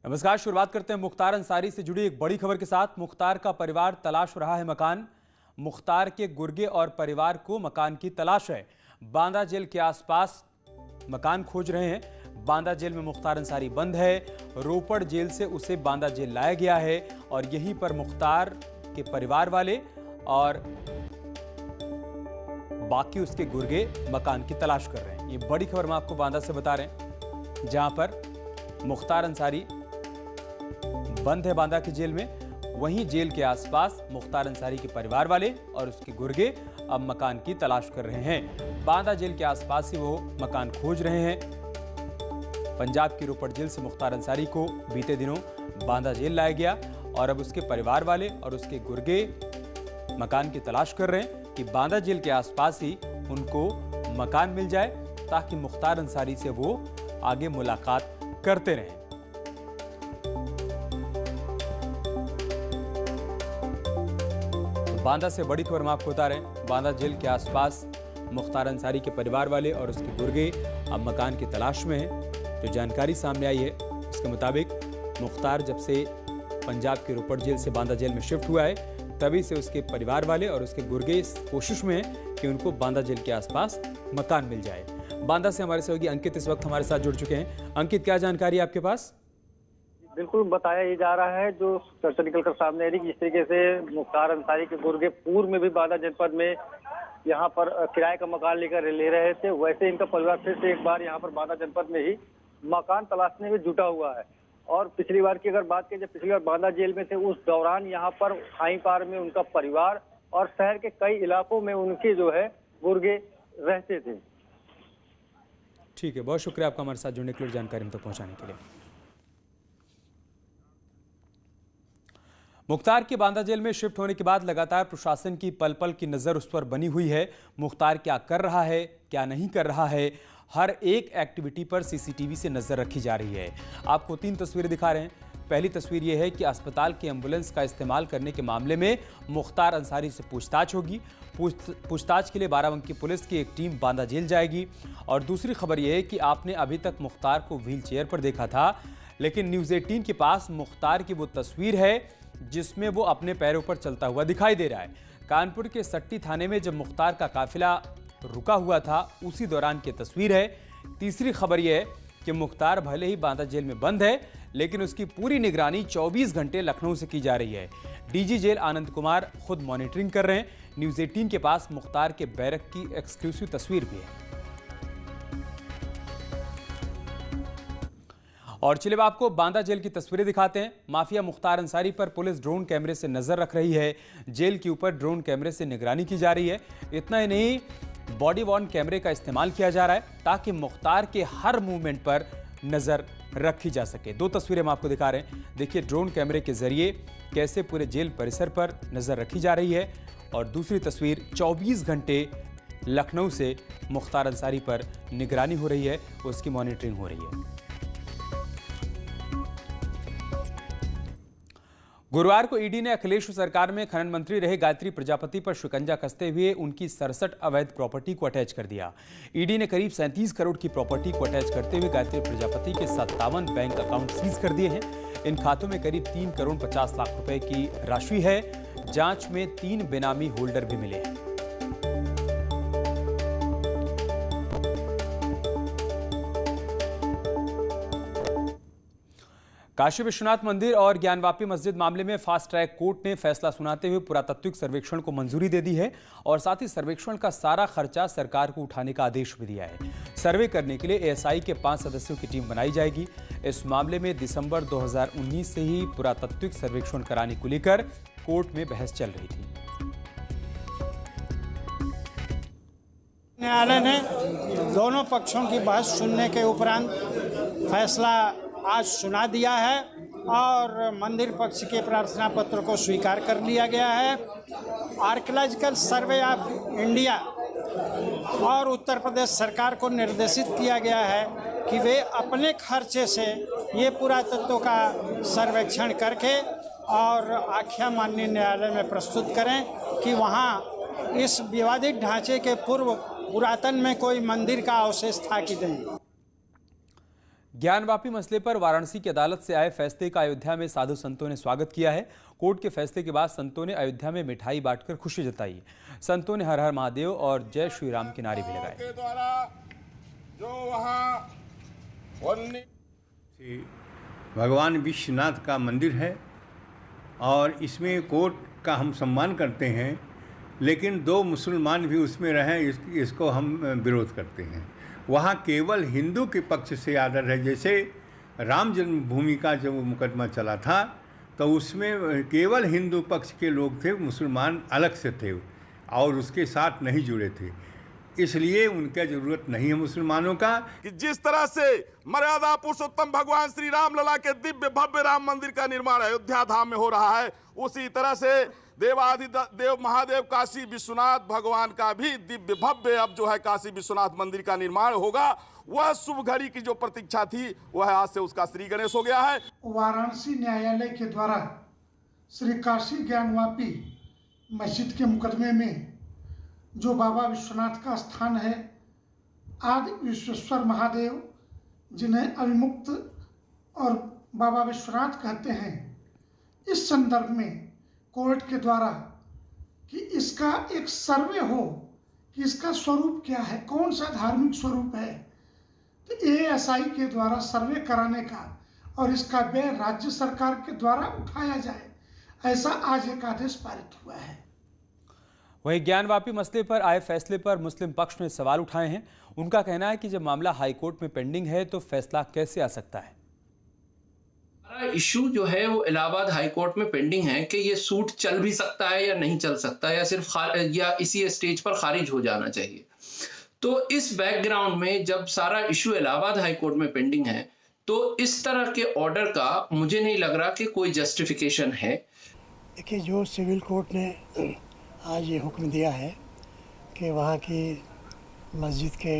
नमस्कार। शुरुआत करते हैं मुख्तार अंसारी से जुड़ी एक बड़ी खबर के साथ। मुख्तार का परिवार तलाश रहा है मकान। मुख्तार के गुर्गे और परिवार को मकान की तलाश है। बांदा जेल के आसपास मकान खोज रहे हैं। बांदा जेल में मुख्तार अंसारी बंद है। रोपड़ जेल से उसे बांदा जेल लाया गया है और यहीं पर मुख्तार के परिवार वाले और बाकी उसके गुर्गे मकान की तलाश कर रहे हैं। ये बड़ी खबर हम आपको बांदा से बता रहे हैं, जहां पर मुख्तार अंसारी बंद है बांदा की जेल में। वहीं जेल के आसपास मुख्तार अंसारी के परिवार वाले और उसके गुर्गे अब मकान की तलाश कर रहे हैं। बांदा जेल के आसपास ही वो मकान खोज रहे हैं। पंजाब की रोपड़ जेल से मुख्तार अंसारी को बीते दिनों बांदा जेल लाया गया और अब उसके परिवार वाले और उसके गुर्गे मकान की तलाश कर रहे हैं कि बांदा जेल के आसपास ही उनको मकान मिल जाए ताकि मुख्तार अंसारी से वो आगे मुलाकात करते रहें। बांदा से बड़ी खबर हम आपको बता रहे हैं। बांदा जेल के आसपास मुख्तार अंसारी के परिवार वाले और उसके गुर्गे अब मकान की तलाश में हैं। जो जानकारी सामने आई है उसके मुताबिक मुख्तार जब से पंजाब के रोपड़ जेल से बांदा जेल में शिफ्ट हुआ है तभी से उसके परिवार वाले और उसके गुर्गे इस कोशिश में हैं कि उनको बांदा जेल के आसपास मकान मिल जाए। बांदा से हमारे सहयोगी अंकित इस वक्त हमारे साथ जुड़ चुके हैं। अंकित, क्या जानकारी है आपके पास? बिल्कुल, बताया ये जा रहा है, जो चर्चा निकलकर सामने आ रही, जिस तरीके से मुख्तार अंसारी के गुर्गे पूर्व में भी बांदा जनपद में यहाँ पर किराए का मकान लेकर ले रहे थे, वैसे इनका परिवार फिर से एक बार यहाँ पर बांदा जनपद में ही मकान तलाशने में जुटा हुआ है। और पिछली बार की अगर बात करें, जब पिछली बार बांदा जेल में थे उस दौरान यहाँ पर खाई पार में उनका परिवार और शहर के कई इलाकों में उनके जो है गुर्गे रहते थे। ठीक है, बहुत शुक्रिया आपका हमारे साथ जुड़ने के लिए, जानकारी हम तक पहुंचाने के लिए। मुख्तार के बांदा जेल में शिफ्ट होने के बाद लगातार प्रशासन की पल पल की नजर उस पर बनी हुई है। मुख्तार क्या कर रहा है, क्या नहीं कर रहा है, हर एक एक्टिविटी पर सीसीटीवी से नजर रखी जा रही है। आपको 3 तस्वीरें दिखा रहे हैं। पहली तस्वीर यह है कि अस्पताल की एम्बुलेंस का इस्तेमाल करने के मामले में मुख्तार अंसारी से पूछताछ होगी। पूछताछ के लिए बाराबंकी पुलिस की एक टीम बांदा जेल जाएगी। और दूसरी खबर यह है कि आपने अभी तक मुख्तार को व्हील चेयर पर देखा था, लेकिन न्यूज़ 18 के पास मुख्तार की वो तस्वीर है जिसमें वो अपने पैरों पर चलता हुआ दिखाई दे रहा है। कानपुर के सट्टी थाने में जब मुख्तार का काफिला रुका हुआ था उसी दौरान की तस्वीर है। तीसरी खबर यह है कि मुख्तार भले ही बांदा जेल में बंद है, लेकिन उसकी पूरी निगरानी 24 घंटे लखनऊ से की जा रही है। डीजी जेल आनंद कुमार खुद मॉनिटरिंग कर रहे हैं। न्यूज़ 18 के पास मुख्तार के बैरक की एक्सक्लूसिव तस्वीर भी है। और चलिए अब आपको बांदा जेल की तस्वीरें दिखाते हैं। माफिया मुख्तार अंसारी पर पुलिस ड्रोन कैमरे से नजर रख रही है। जेल के ऊपर ड्रोन कैमरे से निगरानी की जा रही है। इतना ही नहीं, बॉडी वॉर्न कैमरे का इस्तेमाल किया जा रहा है ताकि मुख्तार के हर मूवमेंट पर नजर रखी जा सके। 2 तस्वीरें हम आपको दिखा रहे हैं। देखिए ड्रोन कैमरे के जरिए कैसे पूरे जेल परिसर पर नजर रखी जा रही है और दूसरी तस्वीर 24 घंटे लखनऊ से मुख्तार अंसारी पर निगरानी हो रही है, उसकी मॉनिटरिंग हो रही है। गुरुवार को ईडी ने अखिलेश सरकार में खनन मंत्री रहे गायत्री प्रजापति पर शिकंजा कसते हुए उनकी 67 अवैध प्रॉपर्टी को अटैच कर दिया। ईडी ने करीब 37 करोड़ की प्रॉपर्टी को अटैच करते हुए गायत्री प्रजापति के 57 बैंक अकाउंट सीज कर दिए हैं। इन खातों में करीब 3 करोड़ 50 लाख रुपए की राशि है। जांच में 3 बेनामी होल्डर भी मिले हैं। काशी विश्वनाथ मंदिर और ज्ञानवापी मस्जिद मामले में फास्ट ट्रैक कोर्ट ने फैसला सुनाते हुए पुरातात्विक सर्वेक्षण को मंजूरी दे दी है और साथ ही सर्वेक्षण का सारा खर्चा सरकार को उठाने का आदेश भी दिया है। सर्वे करने के लिए एएसआई के 5 सदस्यों की टीम बनाई जाएगी। इस मामले में दिसंबर 2019 से ही पुरातात्विक सर्वेक्षण कराने को लेकर कोर्ट में बहस चल रही थी। न्यायालय ने दोनों पक्षों की बहस सुनने के उपरांत फैसला आज सुना दिया है और मंदिर पक्ष के प्रार्थना पत्र को स्वीकार कर लिया गया है। आर्कियोलॉजिकल सर्वे ऑफ इंडिया और उत्तर प्रदेश सरकार को निर्देशित किया गया है कि वे अपने खर्चे से ये पुरातत्व का सर्वेक्षण करके और आख्या माननीय न्यायालय में प्रस्तुत करें कि वहाँ इस विवादित ढांचे के पूर्व पुरातन में कोई मंदिर का अवशेष था कि नहीं। ज्ञानवापी मसले पर वाराणसी की अदालत से आए फैसले का अयोध्या में साधु संतों ने स्वागत किया है। कोर्ट के फैसले के बाद संतों ने अयोध्या में मिठाई बांटकर खुशी जताई। संतों ने हर हर महादेव और जय श्री राम के नारे भी लगाए। भगवान विश्वनाथ का मंदिर है और इसमें कोर्ट का हम सम्मान करते हैं, लेकिन 2 मुसलमान भी उसमें रहें इसको हम विरोध करते हैं। वहाँ केवल हिंदू के पक्ष से आदर है। जैसे राम जन्मभूमि का जब मुकदमा चला था तो उसमें केवल हिंदू पक्ष के लोग थे, मुसलमान अलग से थे और उसके साथ नहीं जुड़े थे, इसलिए उनका जरूरत नहीं है मुसलमानों का। कि जिस तरह से मर्यादा पुरुषोत्तम भगवान श्री राम लला के दिव्य भव्य राम मंदिर का निर्माण अयोध्या धाम में हो रहा है, उसी तरह से देवाधिदेव महादेव काशी विश्वनाथ भगवान का भी दिव्य भव्य अब जो है काशी विश्वनाथ मंदिर का निर्माण होगा। वह शुभ घड़ी की जो प्रतीक्षा थी वह आज से उसका श्री गणेश हो गया है। वाराणसी न्यायालय के द्वारा श्री काशी ज्ञानवापी मस्जिद के मुकदमे में जो बाबा विश्वनाथ का स्थान है, आदि विश्वेश्वर महादेव जिन्हें अविमुक्त और बाबा विश्वनाथ कहते हैं, इस संदर्भ में कोर्ट के द्वारा कि इसका एक सर्वे हो कि इसका स्वरूप क्या है, कौन सा धार्मिक स्वरूप है, तो ASI के द्वारा सर्वे कराने का और इसका व्यय राज्य सरकार के द्वारा उठाया जाए, ऐसा आज एक आदेश पारित हुआ है। वहीं ज्ञानवापी मसले पर आए फैसले पर मुस्लिम पक्ष ने सवाल उठाए हैं। उनका कहना है कि जब मामला हाईकोर्ट में पेंडिंग है तो फैसला कैसे आ सकता है। इशू जो है वो इलाहाबाद हाई कोर्ट में पेंडिंग है कि ये सूट चल भी सकता है या नहीं चल सकता, या सिर्फ या इसी स्टेज पर खारिज हो जाना चाहिए। तो इस बैकग्राउंड में जब सारा इशू इलाहाबाद हाई कोर्ट में पेंडिंग है तो इस तरह के ऑर्डर का मुझे नहीं लग रहा कि कोई जस्टिफिकेशन है। देखिए, जो सिविल कोर्ट ने आज ये हुक्म दिया है कि वहाँ की मस्जिद के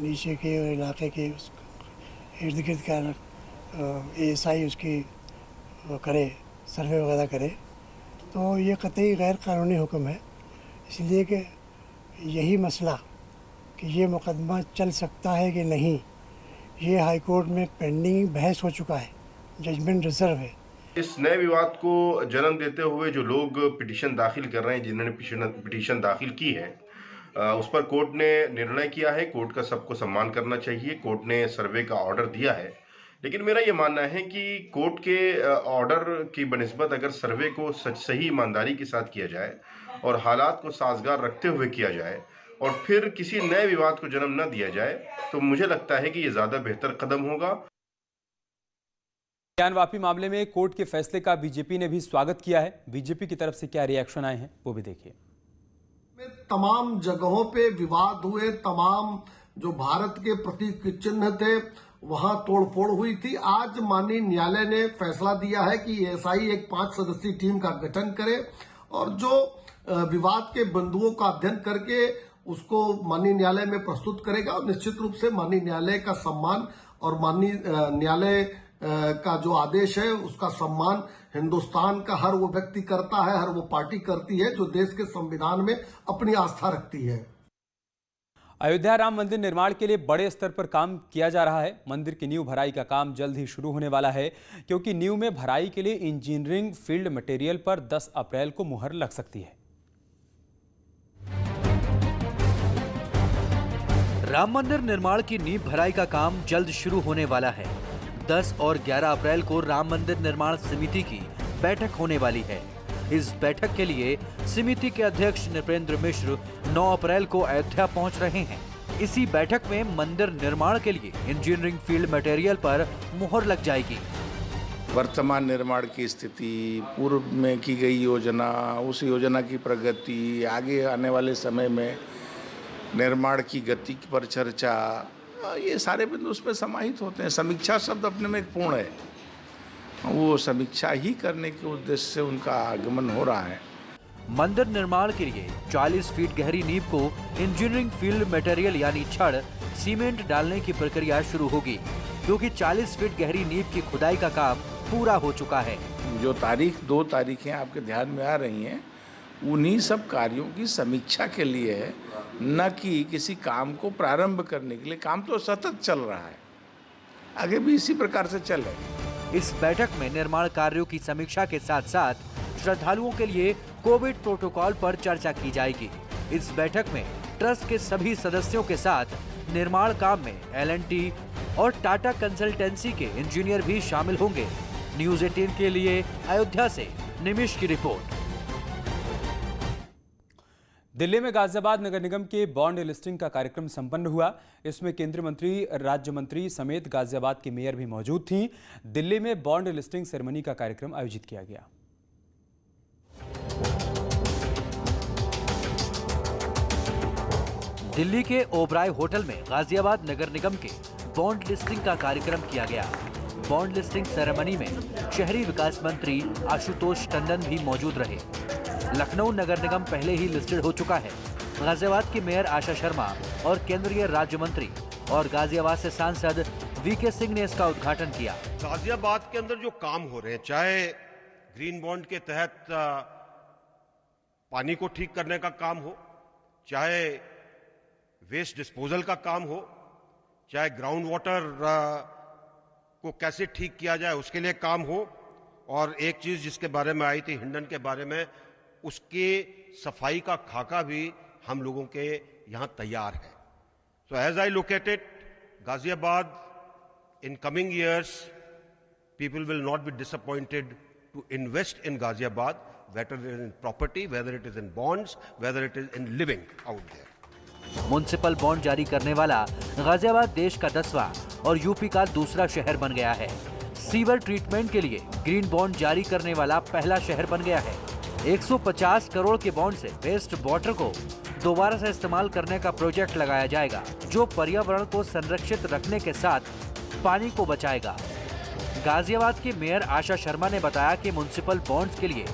नीचे के इलाके के इर्द गिर्द का ASI उसकी करे, सर्वे वगैरह करे, तो ये कतई गैर कानूनी हुक्म है। इसलिए कि यही मसला कि ये मुकदमा चल सकता है कि नहीं, ये हाई कोर्ट में पेंडिंग बहस हो चुका है, जजमेंट रिजर्व है। इस नए विवाद को जन्म देते हुए जो लोग पिटीशन दाखिल कर रहे हैं, जिन्होंने पिटीशन दाखिल की है, उस पर कोर्ट ने निर्णय किया है। कोर्ट का सबको सम्मान करना चाहिए। कोर्ट ने सर्वे का ऑर्डर दिया है, लेकिन मेरा ये मानना है कि कोर्ट के ऑर्डर की बनिस्बत अगर सर्वे को सही ईमानदारी के साथ किया जाए और हालात को साजगार रखते हुए किया जाए और फिर किसी नए विवाद को जन्म न दिया जाए, तो मुझे लगता है कि ये ज़्यादा बेहतर कदम होगा। ज्ञानवापी मामले में कोर्ट के फैसले का बीजेपी ने भी स्वागत किया है। बीजेपी की तरफ से क्या रिएक्शन आए हैं वो भी देखिए। तमाम जगहों पे विवाद हुए, तमाम जो भारत के प्रतीक चिन्ह थे वहां तोड़फोड़ हुई थी। आज माननीय न्यायालय ने फैसला दिया है कि ASI एक 5 सदस्यीय टीम का गठन करे और जो विवाद के बिंदुओं का अध्ययन करके उसको माननीय न्यायालय में प्रस्तुत करेगा और निश्चित रूप से माननीय न्यायालय का सम्मान और माननीय न्यायालय का जो आदेश है उसका सम्मान हिंदुस्तान का हर वो व्यक्ति करता है, हर वो पार्टी करती है जो देश के संविधान में अपनी आस्था रखती है। अयोध्या राम मंदिर निर्माण के लिए बड़े स्तर पर काम किया जा रहा है। मंदिर की नींव भराई का काम जल्द ही शुरू होने वाला है, क्योंकि नींव में भराई के लिए इंजीनियरिंग फील्ड मटेरियल पर 10 अप्रैल को मुहर लग सकती है। राम मंदिर निर्माण की नींव भराई का काम जल्द शुरू होने वाला है। 10 और 11 अप्रैल को राम मंदिर निर्माण समिति की बैठक होने वाली है। इस बैठक के लिए समिति के अध्यक्ष नृपेंद्र मिश्र 9 अप्रैल को अयोध्या पहुंच रहे हैं। इसी बैठक में मंदिर निर्माण के लिए इंजीनियरिंग फील्ड मटेरियल पर मुहर लग जाएगी। वर्तमान निर्माण की स्थिति, पूर्व में की गई योजना, उस योजना की प्रगति, आगे आने वाले समय में निर्माण की गति पर चर्चा, ये सारे बिंदु उसमें समाहित होते हैं। समीक्षा शब्द अपने में पूर्ण है, वो समीक्षा ही करने के उद्देश्य से उनका आगमन हो रहा है। मंदिर निर्माण के लिए 40 फीट गहरी नींव को इंजीनियरिंग फील्ड मटेरियल यानी छड़ सीमेंट डालने की प्रक्रिया शुरू होगी, क्योंकि 40 फीट गहरी नींव की खुदाई का काम पूरा हो चुका है। जो 2 तारीखें आपके ध्यान में आ रही हैं, उन्हीं सब कार्यों की समीक्षा के लिए है, न कि किसी काम को प्रारंभ करने के लिए। काम तो सतत चल रहा है, आगे भी इसी प्रकार से चले। इस बैठक में निर्माण कार्यों की समीक्षा के साथ साथ श्रद्धालुओं के लिए कोविड प्रोटोकॉल पर चर्चा की जाएगी। इस बैठक में ट्रस्ट के सभी सदस्यों के साथ निर्माण काम में L&T और टाटा कंसल्टेंसी के इंजीनियर भी शामिल होंगे। न्यूज़ 18 के लिए अयोध्या से निमिष की रिपोर्ट। दिल्ली में गाजियाबाद नगर निगम के बॉन्ड लिस्टिंग का कार्यक्रम संपन्न हुआ। इसमें केंद्रीय मंत्री, राज्य मंत्री समेत गाजियाबाद की मेयर भी मौजूद थीं। दिल्ली में बॉन्ड लिस्टिंग सेरेमनी का कार्यक्रम आयोजित किया गया। दिल्ली के ओबराय होटल में गाजियाबाद नगर निगम के बॉन्ड लिस्टिंग का कार्यक्रम किया गया। बॉन्ड लिस्टिंग सेरेमनी में शहरी विकास मंत्री आशुतोष टंडन भी मौजूद रहे। लखनऊ नगर निगम पहले ही लिस्टेड हो चुका है। गाजियाबाद की मेयर आशा शर्मा और केंद्रीय राज्य मंत्री और गाजियाबाद से सांसद वीके सिंह ने इसका उद्घाटन किया। गाजियाबाद के अंदर जो काम हो रहे हैं, चाहे ग्रीन बॉन्ड के तहत पानी को ठीक करने का काम हो, चाहे वेस्ट डिस्पोजल का काम हो, चाहे ग्राउंड वाटर को कैसे ठीक किया जाए उसके लिए काम हो, और एक चीज जिसके बारे में आई थी हिंडन के बारे में, उसके सफाई का खाका भी हम लोगों के यहां तैयार है। So as I look at it, Ghaziabad in coming years people will not be disappointed to invest in Ghaziabad, whether it is in property, whether it is in bonds, whether it is in living out there. Municipal bond जारी करने वाला गाजियाबाद देश का 10वां और UP का दूसरा शहर बन गया है। सीवर ट्रीटमेंट के लिए ग्रीन बॉन्ड जारी करने वाला पहला शहर बन गया है। 150 करोड़ के बॉन्ड से वेस्ट वाटर को दोबारा से इस्तेमाल करने का प्रोजेक्ट लगाया जाएगा, जो पर्यावरण को संरक्षित रखने के साथ पानी को बचाएगा। गाजियाबाद की मेयर आशा शर्मा ने बताया कि म्युनिसिपल बॉन्ड्स के लिए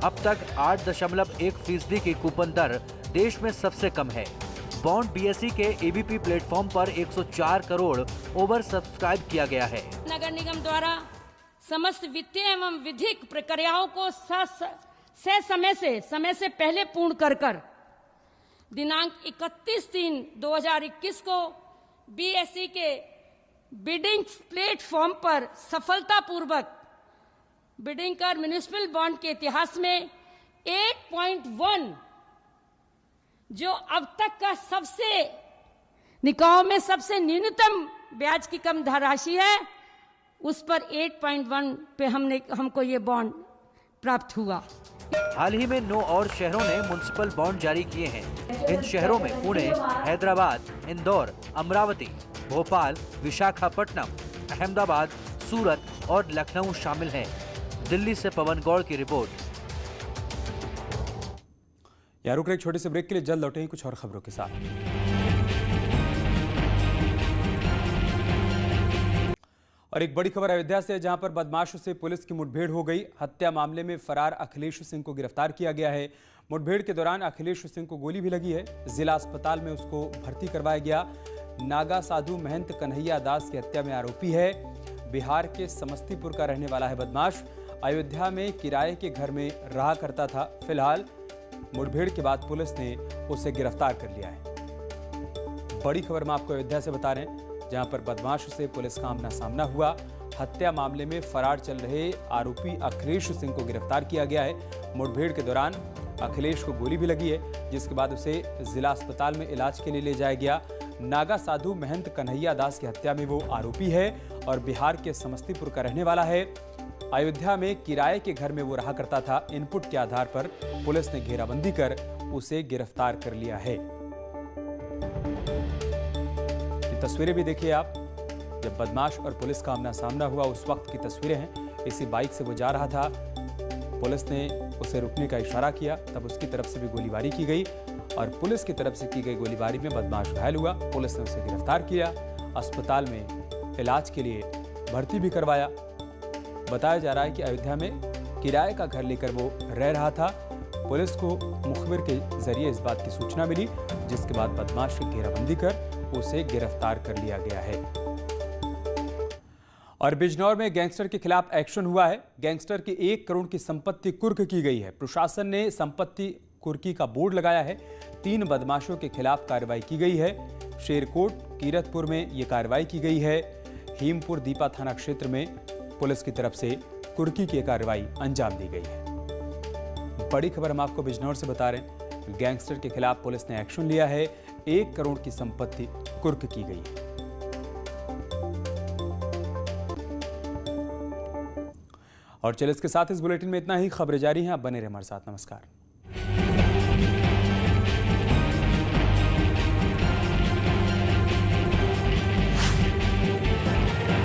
अब तक 8.1% की कूपन दर देश में सबसे कम है। बॉन्ड बीएसई के एबीपी प्लेटफॉर्म पर 104 करोड़ ओवर सब्सक्राइब किया गया है। नगर निगम द्वारा समस्त वित्तीय एवं विधिक प्रक्रियाओं को समय से पहले पूर्ण कर दिनांक 31/3/2021 को बीएसई के बिडिंग प्लेटफॉर्म पर सफलतापूर्वक बिडिंग कर म्युनिसिपल बॉन्ड के इतिहास में 8.1, जो अब तक का सबसे निकायों में सबसे न्यूनतम ब्याज की कम धनराशि है, उस पर 8.1 पे हमको ये बॉन्ड प्राप्त हुआ। हाल ही में 9 और शहरों ने म्युनिसिपल बॉन्ड जारी किए हैं। इन शहरों में पुणे, हैदराबाद, इंदौर, अमरावती, भोपाल, विशाखापट्टनम, अहमदाबाद, सूरत और लखनऊ शामिल हैं। दिल्ली से पवन गौड़ की रिपोर्ट। यहाँ रुक रहे एक छोटे से ब्रेक के लिए, जल्द लौटेंगे कुछ और खबरों के साथ। और एक बड़ी खबर अयोध्या से, जहां पर बदमाशों से पुलिस की मुठभेड़ हो गई। हत्या मामले में फरार अखिलेश सिंह को गिरफ्तार किया गया है। मुठभेड़ के दौरान अखिलेश सिंह को गोली भी लगी है। जिला अस्पताल में उसको भर्ती करवाया गया। नागा साधु महंत कन्हैया दास की हत्या में आरोपी है। बिहार के समस्तीपुर का रहने वाला है बदमाश। अयोध्या में किराए के घर में रहा करता था। फिलहाल मुठभेड़ के बाद पुलिस ने उसे गिरफ्तार कर लिया है। बड़ी खबर हम आपको अयोध्या से बता रहे हैं, जहां पर बदमाश से पुलिस का आमना सामना हुआ। हत्या मामले में फरार चल रहे आरोपी अखिलेश सिंह को गिरफ्तार किया गया है। मुठभेड़ के दौरान अखिलेश को गोली भी लगी है, जिसके बाद उसे जिला अस्पताल में इलाज के लिए ले जाया गया। नागा साधु महंत कन्हैया दास की हत्या में वो आरोपी है और बिहार के समस्तीपुर का रहने वाला है। अयोध्या में किराए के घर में वो रहा करता था। इनपुट के आधार पर पुलिस ने घेराबंदी कर उसे गिरफ्तार कर लिया है। ये तस्वीरें भी देखिए आप, जब बदमाश और पुलिस का आमना सामना हुआ उस वक्त की तस्वीरें हैं। इसी बाइक से वो जा रहा था, पुलिस ने उसे रुकने का इशारा किया, तब उसकी तरफ से भी गोलीबारी की गई और पुलिस की तरफ से की गई गोलीबारी में बदमाश घायल हुआ। पुलिस ने उसे गिरफ्तार किया, अस्पताल में इलाज के लिए भर्ती भी करवाया। बताया जा रहा है कि अयोध्या में किराए का घर लेकर वो रह रहा था। पुलिस को मुखबिर के जरिए इस बात की सूचना मिली, जिसके बाद बदमाश की घेराबंदी कर उसे गिरफ्तार कर लिया गया है। और बिजनौर में गैंगस्टर के खिलाफ एक्शन हुआ है। गैंगस्टर की 1 करोड़ की संपत्ति कुर्क की गई है। प्रशासन ने संपत्ति कुर्की का बोर्ड लगाया है। 3 बदमाशों के खिलाफ कार्रवाई की गई है। शेरकोट, कीरतपुर में ये कार्रवाई की गई है। हीमपुर दीपा थाना क्षेत्र में पुलिस की तरफ से कुर्की की कार्रवाई अंजाम दी गई है। बड़ी खबर हम आपको बिजनौर से बता रहे हैं। गैंगस्टर के खिलाफ पुलिस ने एक्शन लिया है। 1 करोड़ की संपत्ति कुर्क की गई है। और चलिए इसके साथ इस बुलेटिन में इतना ही। खबरें जारी हैं, आप बने रहे हमारे साथ। नमस्कार।